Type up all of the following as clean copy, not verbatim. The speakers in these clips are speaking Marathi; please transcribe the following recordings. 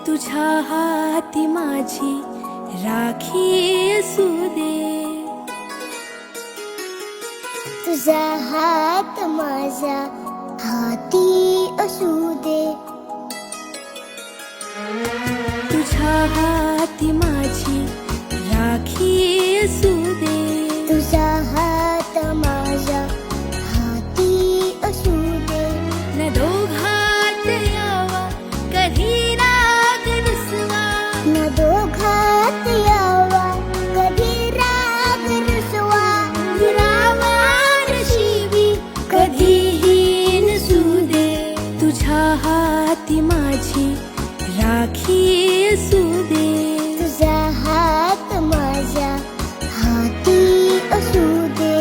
तुझ्या हाती माझी राखी असू दे, तुझा हात माझ्या हाती असू दे, तुझ्या हाती माझी राखी असू दे, तुझा हात माझ्या हाती असू दे. न दोघात यावा कधी राग रुसवा, न दोघात यावा कधी राग रुसवा, दुरावार शिवी कधीही नसू दे, तुझ्या हाती माझी राखी असू दे, तुझा हात माझ्या हाती असू दे.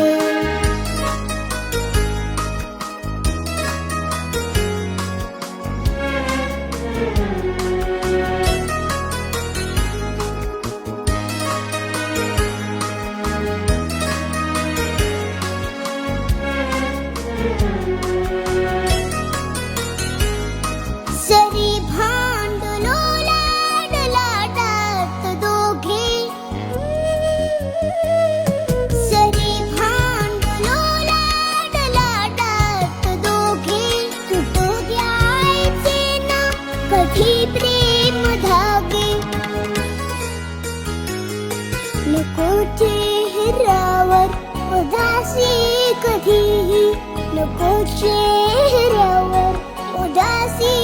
सरी भांडलो लाडात दोघे, सरी भांडलो लाडात दोघे, तुटू द्यायचे ना कधी प्रेम धागे, नको चेहऱ्यावर उदासी कधीही, नको चेहऱ्यावर उदासी